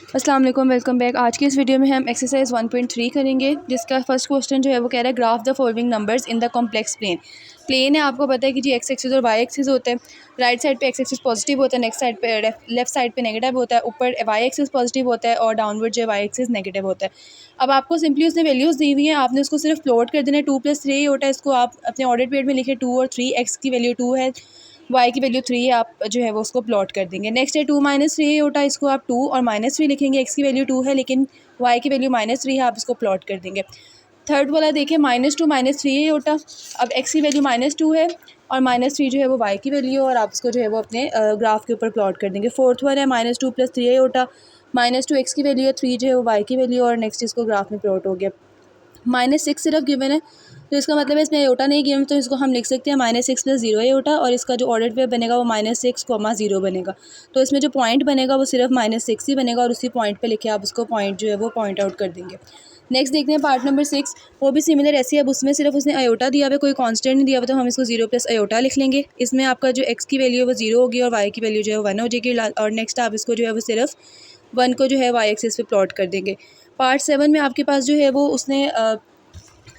अस्सलाम वालेकुम, welcome back. आज की इस वीडियो में हम एक्सरसाइज 1.3 करेंगे, जिसका फर्स्ट क्वेश्चन जो है वो कह रहा है graph the following numbers in the complex plane. Plane है, आपको पता है कि जी एक्स एक्सिस और वाई एक्सिस होते हैं। राइट साइड पे एक्स एक्सिस पॉजिटिव होता है, नेक्स्ट साइड पे लेफ्ट साइड पे नेगेटिव होता है, ऊपर वाई एक्सिस पॉजिटिव होता है और डाउनवर्ड जो है वाई एक्सिस नेगेटिव होता है। अब आपको सिंपली उसने वैल्यूज़ दी हुई हैं, आपने उसको सिर्फ प्लॉट कर देना है। 2+3 होता है, इसको आप अपने ऑर्डर पीरियड में लिखें 2 और 3। एक्स की वैल्यू 2 है, वाई की वैल्यू 3 है, आप जो है वो उसको प्लॉट कर देंगे। नेक्स्ट है 2-3 होता है, इसको आप 2 और -3 लिखेंगे। एक्स की वैल्यू 2 है लेकिन वाई की वैल्यू -3 है, आप इसको प्लॉट कर देंगे। थर्ड वाला देखिए -2-3 होता। अब एक्स की वैल्यू -2 है और -3 जो है वो वाई की वैल्यू है, और आप उसको जो है वो अपने ग्राफ के ऊपर प्लॉट कर देंगे। फोर्थ वन है -2+3 होता। -2 एक्स की वैल्यू है, 3 जो है वो वाई की वैल्यू, और नेक्स्ट इसको ग्राफ में प्लॉट हो गया। -6 सिर्फ गिवन है, तो इसका मतलब है इसमें एयोटा नहीं गिवन, तो इसको हम लिख सकते हैं -6 + 0 एयोटा, और इसका जो ऑर्डर पे बनेगा वो -6, 0 बनेगा। तो इसमें जो पॉइंट बनेगा वो सिर्फ -6 ही बनेगा, और उसी पॉइंट पे लिखे आप उसको पॉइंट जो है वो पॉइंट आउट कर देंगे। नेक्स्ट देखते हैं पार्ट नंबर 6, वो भी सिमिलर ऐसी है। अब उसमें सिर्फ उसने अयोटा दिया हुआ है, कोई कांस्टेंट नहीं दिया हुआ, तो हम इसको 0 + अयोटा लिख लेंगे। इसमें आपका जो एक्स की वैल्यू है वो 0 होगी और वाई की वैल्यू जो है 1 हो जाएगी, और नेक्स्ट आप इसको जो है वो सिर्फ 1 को जो है वाई एक्सिस पे प्लॉट कर देंगे। पार्ट 7 में आपके पास जो है वो उसने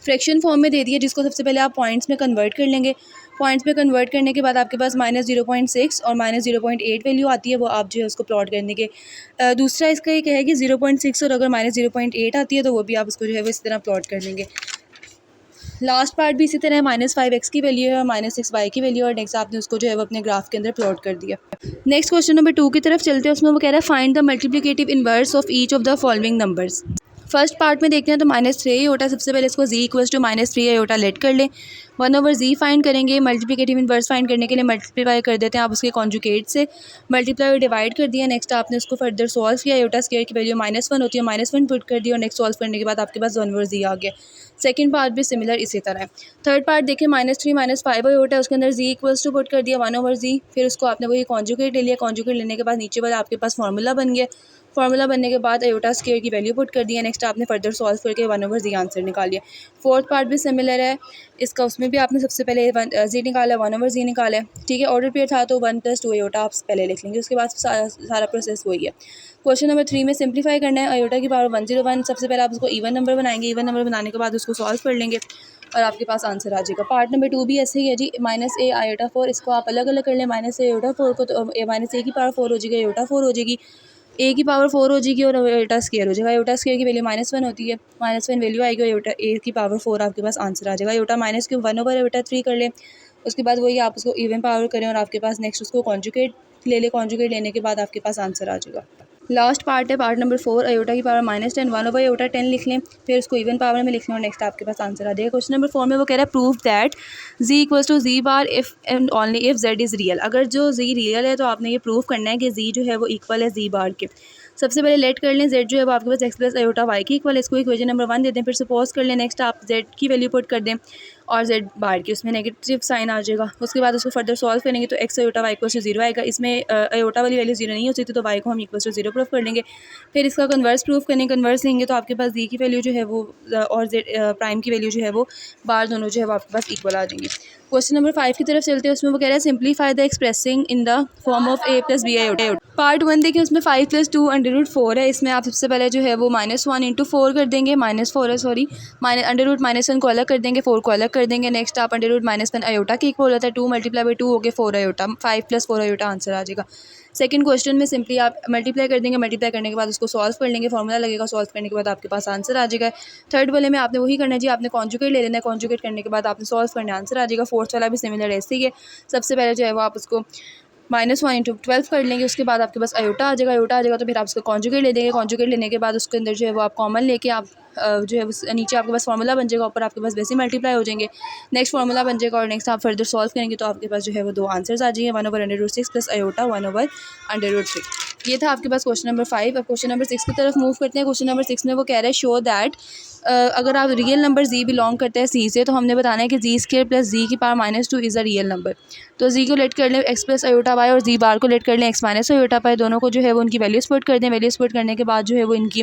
फ्रैक्शन फॉर्म में दे दिया, जिसको सबसे पहले आप पॉइंट्स में कन्वर्ट कर लेंगे। पॉइंट्स में कन्वर्ट करने के बाद आपके पास -0.6 और -0.8 वैल्यू आती है, वो आप जो है उसको प्लॉट करने के। दूसरा इसका ये है कि 0.6 और अगर -0.8 आती है तो वो भी आप उसको जो है वो इस तरह प्लॉट कर लेंगे। लास्ट पार्ट भी इसी तरह है, -5 एक्स की वैल्यू है और -6 वाई की वैल्यू, और नेक्स्ट आपने उसको जो है वो अपने ग्राफ के अंदर प्लॉट कर दिया। नेक्स्ट क्वेश्चन नंबर 2 की तरफ चलते हैं। उसमें वो कह रहा है find the multiplicative inverse of each of the following numbers. First part में देखते हैं तो -3 होता है। सबसे पहले इसको z = -3 होता लेट कर लें। 1/z फाइंड करेंगे। मल्टीप्लिकेटिव इनवर्स फाइंड करने के लिए मल्टीप्लाई कर देते हैं आप उसके कॉन्जुगेट से। मल्टीप्लाई और डिवाइड कर दिया। नेक्स्ट आपने उसको फर्दर सॉल्व किया। एयोटा स्क्वायर की वैल्यू -1 होती है, -1 पुट कर दिया, और नेक्स्ट सॉल्व करने के बाद आपके पास 1/z आ गया। सेकंड पार्ट भी सिमिलर इसी तरह है। थर्ड पार्ट देखिए -3 -5 होता है, उसके अंदर z = पुट कर दिया 1/z, फिर उसको आपने वही कॉन्जुगेट ले लिया। कॉन्जुगेट लेने के बाद नीचे वाला आपके पास फार्मूला बन गया। फार्मूला बनने के बाद अयोटा स्क्वायर की वैल्यू पुट कर दिया। नेक्स्ट आपने फर्दर सॉल्व करके 1/z आंसर निकाल लिया। फोर्थ पार्ट भी सिमिलर है इसका, उसमें भी आपने सबसे पहले z निकाला, 1/z निकाला है, ठीक है। ऑर्डर पेयर था तो 1 + 2 अयोटा आप पहले लिख लेंगे, उसके बाद सारा प्रोसेस वही है। क्वेश्चन नंबर 3 में सिंप्लीफाई करना है। अयोटा की पावर 101, सबसे पहले आप उसको इवन नंबर बनाएंगे। इवन नंबर बनाने के बाद उसको सॉल्व कर लेंगे और आपके पास आंसर आ जाएगा। पार्ट नंबर 2 भी ऐसे ही है जी, -a अयोटा 4, इसको आप अलग अलग कर लें। -a अयोटा 4 को तो -a की पावर 4 हो जाएगी, अयोटा 4 हो जाएगी, a की पावर 4 हो जाएगी, और अयोटा स्क्वायर हो जाएगा। अयोटा स्क्वायर की वैल्यू -1 होती है, -1 वैल्यू आएगी, अयोटा a की पावर 4 आपके पास आंसर आ जाएगा। अयोटा -1/अयोटा 3 कर लें, उसके बाद वही आप उसको इवन पावर करें और आपके पास नेक्स्ट उसको कॉन्जुगेट ले लें। कॉन्जुगेट लेने के बाद आपके पास आंसर आ जाएगा। लास्ट पार्ट है पार्ट नंबर 4, अयोटा की पावर -10, 1/अयोटा 10 लिख लें, फिर उसको इवन पावर में लिख लें, और नेक्स्ट आपके पास आंसर आ जाएगा। क्वेश्चन नंबर 4 में वो कह रहा है prove that z = z bar if and only if z is real. अगर जो z रियल है तो आपने ये प्रूव करना है कि z जो है वो इक्वल है z बार के। सबसे पहले लेट कर लें, z जो है वो आपके पास x + अयोटा y की इक्वल है, इसको इक्वेशन नंबर 1 दे दें। फिर सपोज कर लें, नेक्स्ट आप z की वैल्यू पुट कर दें और z बार की, उसमें नेगेटिव साइन आ जाएगा। उसके बाद उसको फर्दर सॉल्व करेंगे तो x अयोटा y = 0 आएगा। इसमें अयोटा वाली वैल्यू 0 नहीं हो सकती, तो y को हम =0 प्रूफ कर लेंगे। फिर इसका कन्वर्स प्रूफ करने, कन्वर्स लेंगे तो आपके पास z की वैल्यू जो है वो और z प्राइम की वैल्यू जो है वो बार दोनों जो है वो आपके पास इक्वल आ जाएंगे। क्वेश्चन नंबर 5 की तरफ चलते हैं। उसमें वो कह रहा है simplify the expressing in the form of a + b iota. Part 1 देखिए, उसमें 5 + 2 √4 है। इसमें आप सबसे पहले जो है वो -1 × 4 कर देंगे, -4 है सॉरी, √-1 को अलग कर देंगे, 4 को अलग कर देंगे। नेक्स्ट आप √-1 अयोटा के इक्वल होता है, 2 × 2 हो गए 4 अयोटा, 5 + 4 अयोटा आंसर आ जाएगा। सेकंड क्वेश्चन में सिंपली आप मल्टीप्लाई कर देंगे, मल्टीप्लाई करने के बाद उसको सॉल्व कर लेंगे, फार्मूला लगेगा, सॉल्व करने के बाद आपके पास आंसर आ जाएगा। थर्ड वाले में आपने वही करना है जी, आपने कॉन्जुगेट ले लेना है, कॉन्जुगेट करने के बाद आपने सॉल्व करना आंसर आ जाएगा। फोर्थ वाला भी सिमिलर ऐसे ही है। सबसे पहले जो है वो आप उसको -1 × 12 कर लेंगे, उसके बाद आपके पास अयोटा आ जाएगा। अयोटा आ जाएगा तो फिर आप उसको कॉन्जुगेट ले देंगे। कॉन्जुगेट लेने के बाद उसके अंदर जो है वो आप कॉमन लेके आप जो है नीचे आपके पास फार्मूला बन जाएगा, ऊपर आपके पास वैसे मल्टीप्लाई हो जाएंगे, नेक्स्ट फार्मूला बन जाएगा, और नेक्स्ट आप फर्दर सॉल्व करेंगे तो आपके पास जो है वो 2 आंसर्स आ जाएंगे, 1/√6 + अयोटा 1/√3। ये था आपके पास क्वेश्चन नंबर 5। अब क्वेश्चन नंबर 6 की तरफ मूव करते हैं। क्वेश्चन नंबर 6 में वो कह रहा है शो दैट अगर आप रियल नंबर z बिलोंग करते हैं c से, तो हमने बताना है कि z² + z की power -2 is a real number. तो z को लेट कर लें x + अयोटा y, और z बार को लेट कर लें x - अयोटा y। दोनों को जो है वो उनकी वैल्यूज पुट कर दें। वैल्यूज पुट करने के बाद जो है वो इनकी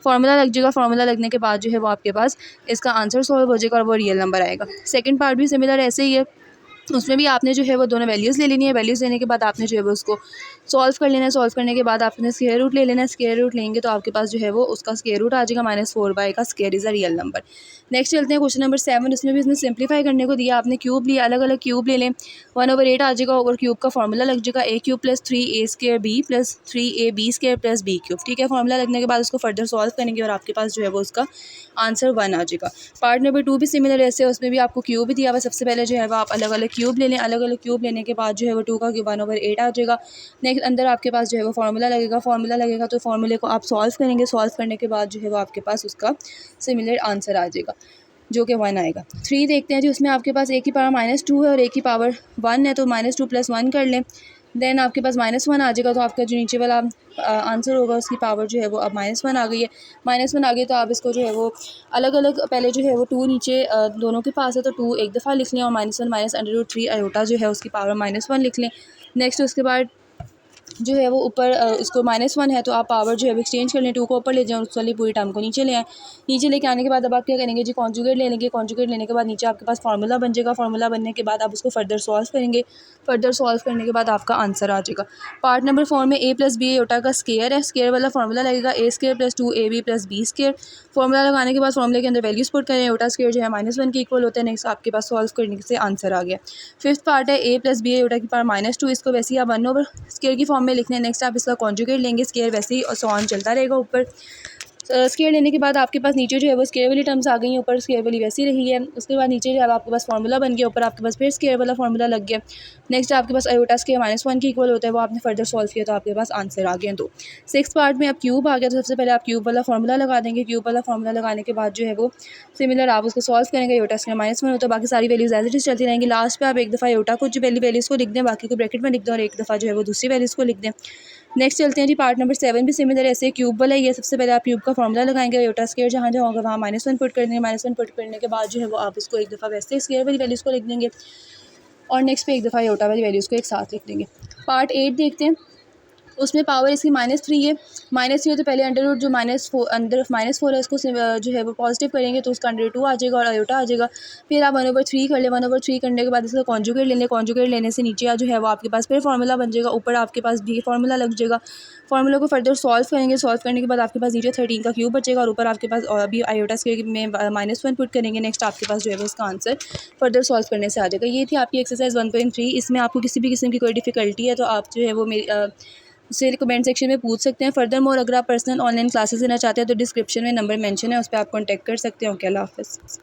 फार्मूला लग जाएगा। फार्मूला लगने के बाद जो है वो आपके पास इसका आंसर सॉल्व हो जाएगा और वो रियल नंबर आएगा। सेकंड पार्ट भी सिमिलर ऐसे ही है। उसमें भी आपने जो है वो दोनों वैल्यूज़ ले लेनी है। वैल्यूज़ लेने के बाद आपने जो है वो उसको सॉल्व कर लेना है। सॉल्व करने के बाद आपने स्क्वायर रूट ले लेना है। स्क्वायर रूट लेंगे तो आपके पास जो है वो उसका स्क्वायर रूट आ जाएगा। -4 का square is a real number. Next चलते हैं क्वेश्चन नंबर 7। उसमें भी उसने सिंप्लीफाई करने को दिया। आपने क्यूब लिया, अलग अलग क्यूब ले लें। 1/8 आ जाएगा और क्यूब का फार्मूला लग जाएगा a³ + 3a² b + 3ab² + b³। ठीक है, फार्मूला लगने के बाद उसको फर्दर सॉल्व करेंगे और आपके पास जो है वो उसका आंसर 1 आ जाएगा। पार्ट नंबर 2 भी सिमिलर ऐसे, उसमें भी आपको क्यूब ही दिया हुआ। सबसे पहले जो है वो आप अलग अलग क्यूब ले लें। अलग अलग क्यूब लेने के बाद जो है वो 2 का क्यूब 1/8 आ जाएगा। नेक्स्ट अंदर आपके पास जो है वो फार्मूला लगेगा। फार्मूला लगेगा तो फार्मूले को आप सॉल्व करेंगे। सॉल्व करने के बाद जो है वो आपके पास उसका सिमिलर आंसर आ जाएगा जो कि 1 आएगा। 3 देखते हैं जी, उसमें आपके पास a की पावर -2 है और a की पावर 1 है, तो -2 + 1 कर लें। देन आपके पास -1 आ जाएगा, तो आपका जो नीचे वाला आंसर होगा उसकी पावर जो है वो अब -1 आ गई है। -1 आ गई तो आप इसको जो है वो अलग अलग पहले जो है वो 2 नीचे दोनों के पास है तो 2 एक दफ़ा लिख लें और -1 -√3 आयोटा जो है उसकी पावर -1 लिख लें। नेक्स्ट उसके बाद जो है वो ऊपर इसको -1 है तो आप पावर जो है एक्सचेंज कर लें। 2 को ऊपर ले जाएं, उस वाली पूरी टर्म को नीचे ले आएँ। नीचे लेके आने के बाद अब आप क्या करेंगे जी, कॉन्जुगेट ले लेंगे। कॉन्जुगेट लेने के बाद नीचे आपके पास फार्मूला बन जाएगा। फार्मूला बनने के बाद आप उसको फर्दर सॉल्व करेंगे। फर्दर सॉल्व करने के बाद आपका आंसर आ जाएगा। पार्ट नंबर 4 में a + b आयोटा का स्क्वायर है। स्क्वायर वाला फार्मूला लगेगा a² + 2ab + b²। फार्मूला लगाने के बाद फार्मूले के अंदर वैल्यूज पुट करें। आयोटा स्क्वायर जो है -1 के इक्वल होता है। नेक्स्ट आपके पास सॉल्व करने से आंसर आ गया। 5th पार्ट है a + b आयोटा की पावर -2। इसको वैसे ही आप 1 स्क्वायर की फॉर्म में लिखना है। नेक्स्ट आप इसका कॉन्जुगेट लेंगे। स्क्वायर वैसे ही और सो ऑन चलता रहेगा ऊपर। स्क्वायर लेने के बाद आपके पास नीचे जो है वो स्क्वायर वाली टर्म्स आ गई हैं, ऊपर स्क्वायर वाली वैसी रही है। उसके बाद नीचे जो है आपके पास फार्मूला बन गया, ऊपर आपके पास फिर स्क्वायर वाला फार्मूला लग गया। नेक्स्ट आपके पास आयोटा स्क्वायर -1 के इक्वल होता है, वो आपने फर्दर सॉल्व किया तो आपके पास आंसर आ गया। तो 6th पार्ट में अब क्यूब आ गया, तो सबसे पहले आप क्यूब वाला फार्मूला लगा देंगे। क्यूब वाला फार्मूला लगाने के बाद जो है वो सिमिलर आप उसको सॉल्व करेंगे। आयोटा स्क्वायर -1 होता है, बाकी सारी वैल्यूज एज इट इज चलती रहेंगी। लास्ट पे आप एक दफ़ा आयोटा को जो वैल्यूज़ को लिख दें, बाकी को ब्रैकेट में लिख दें और एक दफ़ा जो है वो दूसरी वैल्यूज़ को लिख दें। नेक्स्ट चलते हैं जी, पार्ट नंबर 7 भी सिमिलर ऐसे क्यूब वाला ही है। सबसे पहले आप क्यूब का फार्मूला लगाएंगे। आयोटा स्क्वायर जहाँ जहाँ होगा वहाँ -1 पुट कर देंगे। -1 पुट करने के बाद जो है वो आप इसको एक दफ़ा वैसे स्क्वायर वाली वैल्यूज़ को लिख देंगे और नेक्स्ट पे एक दफ़ा आयोटा वाली वैल्यूज़ को एक साथ लिख देंगे। पार्ट 8 देखते हैं। उसमें पावर इसकी -3 है। -3 है तो पहले अंडर रूट जो -4 है उसको जो है वो पॉजिटिव करेंगे तो उसका √2 आ जाएगा और आयोटा आ जाएगा। फिर आप 1/3 कर लें। 1/3 करने के बाद इसका कॉन्जुगेट ले लें। कॉन्जुगेट लेने से नीचे जो है वो आपके पास फिर फार्मूला बन जाएगा। ऊपर आपके पास भी फार्मूला लग जाएगा। फार्मूला को फर्दर सॉल्व करेंगे। सॉल्व करने के बाद आपके पास नीचे 13 का क्यूब बचेगा और ऊपर आपके पास अभी आयोटा स्क्वायर में -1 पुट करेंगे। नेक्स्ट आपके पास जो है वो उसका आंसर फर्दर सॉल्व करने से आ जाएगा। ये थी आपकी एक्सरसाइज 1.3। इसमें आपको किसी भी किस्म की कोई डिफ़िकल्टी है तो आप जो है वो मेरी उससे कमेंट सेक्शन में पूछ सकते हैं। फर्दर मोर अगर आप पर्सनल ऑनलाइन क्लासेस लेना चाहते हैं तो डिस्क्रिप्शन में नंबर मेंशन है, उस पर आप कॉन्टैक्ट कर सकते हैं। ओके, अल्लाह हाफ़िज़।